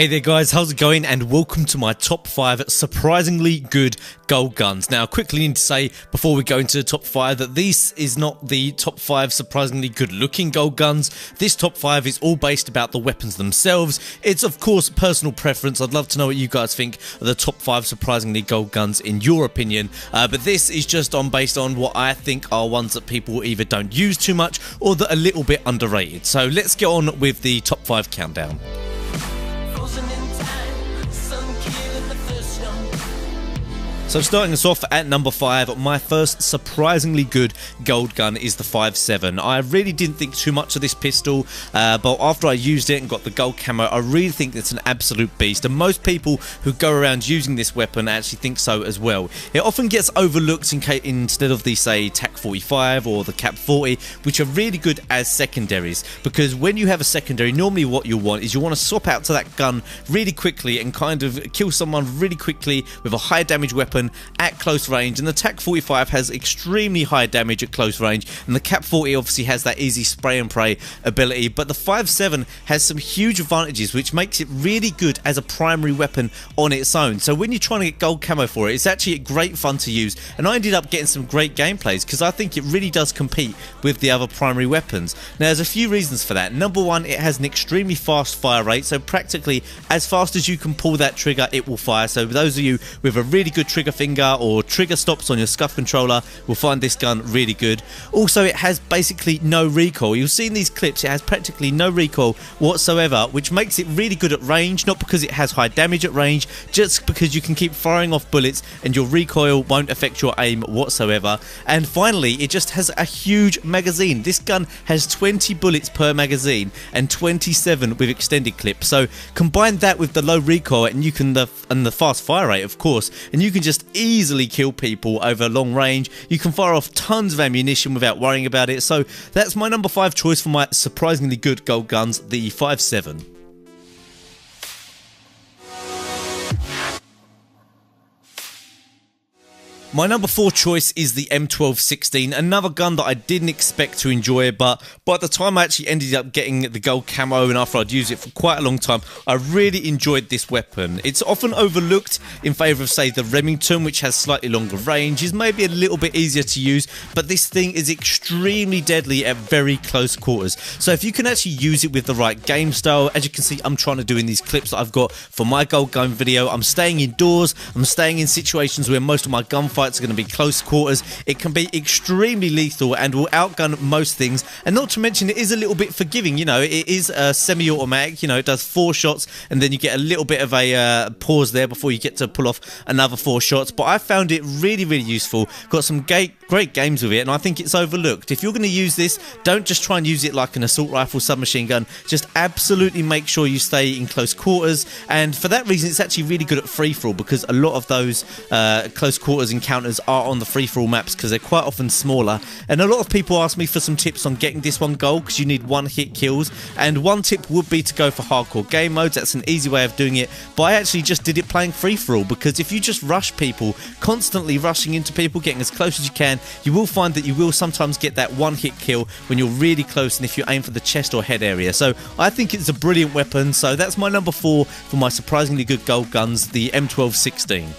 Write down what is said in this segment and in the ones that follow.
Hey there guys, how's it going, and welcome to my top 5 surprisingly good gold guns. Now quickly need to say before we go into the top 5 that this is not the top 5 surprisingly good looking gold guns. This top 5 is all based about the weapons themselves. It's of course personal preference. I'd love to know what you guys think of the top 5 surprisingly gold guns in your opinion, but this is just based on what I think are ones that people either don't use too much or that are a little bit underrated. So let's get on with the top 5 countdown. So starting us off at number 5, my first surprisingly good gold gun is the 5.7. I really didn't think too much of this pistol, but after I used it and got the gold camo, I really think it's an absolute beast, and most people who go around using this weapon actually think so as well. It often gets overlooked instead of the, say, TAC 45 or the Cap 40, which are really good as secondaries, because when you have a secondary, normally what you want is you want to swap out to that gun really quickly and kind of kill someone really quickly with a high damage weapon at close range. And the TAC 45 has extremely high damage at close range, and the Cap 40 obviously has that easy spray and pray ability, but the 5.7 has some huge advantages which makes it really good as a primary weapon on its own. So when you're trying to get gold camo for it, it's actually great fun to use, and I ended up getting some great gameplays because I think it really does compete with the other primary weapons. Now there's a few reasons for that. Number one, it has an extremely fast fire rate, so practically as fast as you can pull that trigger it will fire. So those of you with a really good trigger finger or trigger stops on your scuff controller will find this gun really good. Also, it has basically no recoil. You'll see in these clips it has practically no recoil whatsoever, which makes it really good at range, not because it has high damage at range, just because you can keep firing off bullets and your recoil won't affect your aim whatsoever. And finally, it just has a huge magazine. This gun has 20 bullets per magazine and 27 with extended clip. So combine that with the low recoil and you can and the fast fire rate of course, and you can just easily kill people over long range. You can fire off tons of ammunition without worrying about it. So that's my number 5 choice for my surprisingly good gold guns, the 5.7. My number 4 choice is the M1216, another gun that I didn't expect to enjoy, but by the time I actually ended up getting the gold camo and after I'd used it for quite a long time, I really enjoyed this weapon. It's often overlooked in favour of, say, the Remington, which has slightly longer range, is maybe a little bit easier to use, but this thing is extremely deadly at very close quarters. So if you can actually use it with the right game style, as you can see I'm trying to do in these clips that I've got for my gold gun video, I'm staying indoors, I'm staying in situations where most of my gunfights are going to be close quarters. It can be extremely lethal and will outgun most things, and not to mention it is a little bit forgiving. You know, it is a semi-automatic, you know, it does 4 shots and then you get a little bit of a pause there before you get to pull off another 4 shots, but I found it really useful. Got some great games with it, and I think it's overlooked. If you're going to use this, don't just try and use it like an assault rifle submachine gun, just absolutely make sure you stay in close quarters, and for that reason it's actually really good at free-for-all, because a lot of those close quarters encounters are on the free-for-all maps because they're quite often smaller. And a lot of people ask me for some tips on getting this one gold because you need one-hit kills, and one tip would be to go for hardcore game modes. That's an easy way of doing it, but I actually just did it playing free-for-all, because if you just rush people, constantly rushing into people, getting as close as you can, you will find that you will sometimes get that one-hit kill when you're really close and if you aim for the chest or head area. So I think it's a brilliant weapon, so that's my number 4 for my surprisingly good gold guns, the M1216.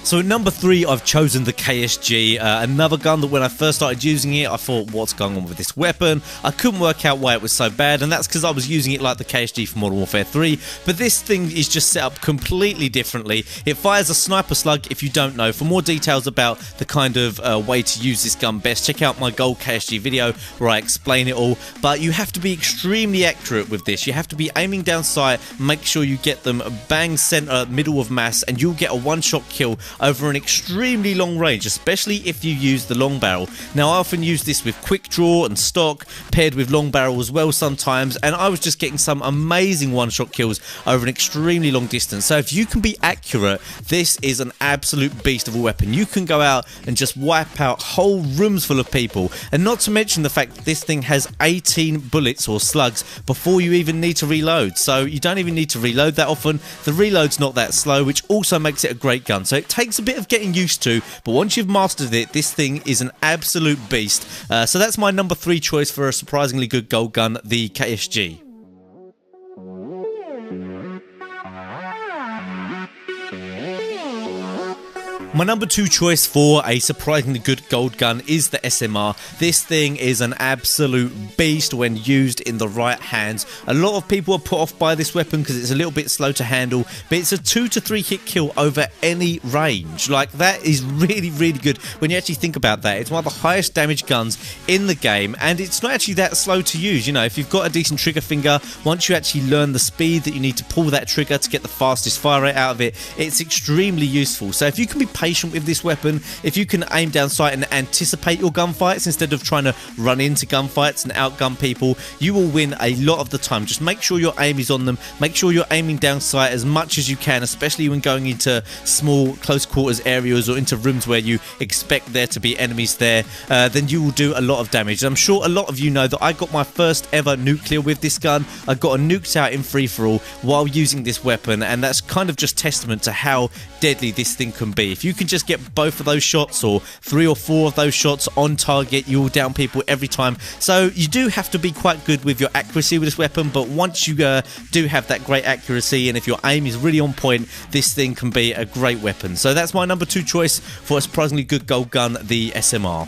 So at number 3, I've chosen the KSG, another gun that when I first started using it, I thought, what's going on with this weapon? I couldn't work out why it was so bad, and that's because I was using it like the KSG for Modern Warfare 3, but this thing is just set up completely differently. It fires a sniper slug, if you don't know. For more details about the kind of way to use this gun best, check out my gold KSG video where I explain it all, but you have to be extremely accurate with this. You have to be aiming down sight, make sure you get them bang center, middle of mass, and you'll get a one-shot kill over an extremely long range, especially if you use the long barrel. Now I often use this with quick draw and stock paired with long barrel as well sometimes, and I was just getting some amazing one-shot kills over an extremely long distance. So if you can be accurate, this is an absolute beast of a weapon. You can go out and just wipe out whole rooms full of people, and not to mention the fact that this thing has 18 bullets or slugs before you even need to reload, so you don't even need to reload that often. The reload's not that slow, which also makes it a great gun. So it takes takes a bit of getting used to, but once you've mastered it, this thing is an absolute beast. So that's my number 3 choice for a surprisingly good gold gun, the KSG. My number 2 choice for a surprisingly good gold gun is the SMR. This thing is an absolute beast when used in the right hands. A lot of people are put off by this weapon because it's a little bit slow to handle, but it's a 2 to 3 hit kill over any range. Like, that is really, really good when you actually think about that. It's one of the highest damage guns in the game, and it's not actually that slow to use. You know, if you've got a decent trigger finger, once you actually learn the speed that you need to pull that trigger to get the fastest fire rate out of it, it's extremely useful. So if you can be patient with this weapon, if you can aim down sight and anticipate your gunfights instead of trying to run into gunfights and outgun people, you will win a lot of the time. Just make sure your aim is on them, make sure you're aiming down sight as much as you can, especially when going into small close quarters areas or into rooms where you expect there to be enemies there, then you will do a lot of damage. I'm sure a lot of you know that I got my first ever nuclear with this gun. I got a nuked out in free-for-all while using this weapon, and that's kind of just testament to how deadly this thing can be. If you can just get both of those shots or 3 or 4 of those shots on target, you will down people every time. So you do have to be quite good with your accuracy with this weapon, but once you do have that great accuracy, and if your aim is really on point, this thing can be a great weapon. So that's my number 2 choice for a surprisingly good gold gun, the SMR.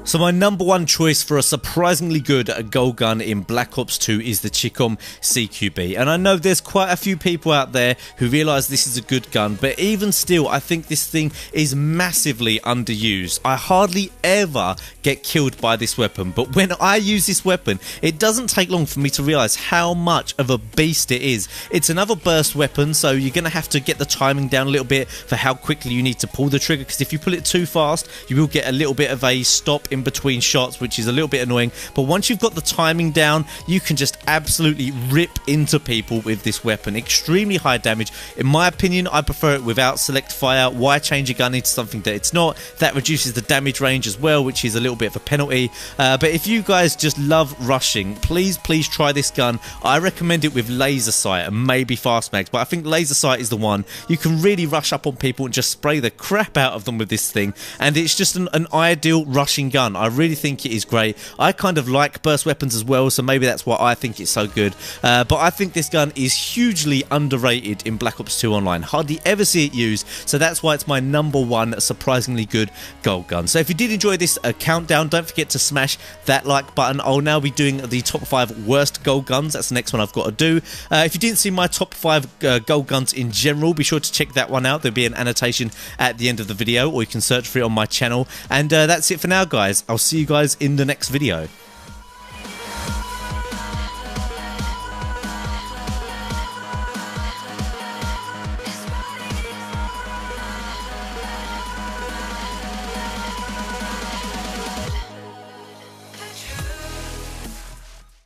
So my number 1 choice for a surprisingly good gold gun in Black Ops 2 is the Chicom CQB. And I know there's quite a few people out there who realise this is a good gun, but even still, I think this thing is massively underused. I hardly ever get killed by this weapon, but when I use this weapon, it doesn't take long for me to realise how much of a beast it is. It's another burst weapon, so you're going to have to get the timing down a little bit for how quickly you need to pull the trigger, because if you pull it too fast, you will get a little bit of a stop in between shots, which is a little bit annoying. But once you've got the timing down, you can just absolutely rip into people with this weapon. Extremely high damage. In my opinion, I prefer it without select fire. Why change a gun into something that it's not? That reduces the damage range as well, which is a little bit of a penalty. But if you guys just love rushing, please try this gun. I recommend it with laser sight and maybe fast mags, but I think laser sight is the one. You can really rush up on people and just spray the crap out of them with this thing, and it's just an ideal rushing gun. I really think it is great. I kind of like burst weapons as well, so maybe that's why I think it's so good. But I think this gun is hugely underrated in Black Ops 2 Online. Hardly ever see it used, so that's why it's my number 1 surprisingly good gold gun. So if you did enjoy this countdown, don't forget to smash that like button. I'll now be doing the top 5 worst gold guns. That's the next one I've got to do. If you didn't see my top 5 gold guns in general, be sure to check that one out. There'll be an annotation at the end of the video, or you can search for it on my channel. And that's it for now, guys. I'll see you guys in the next video.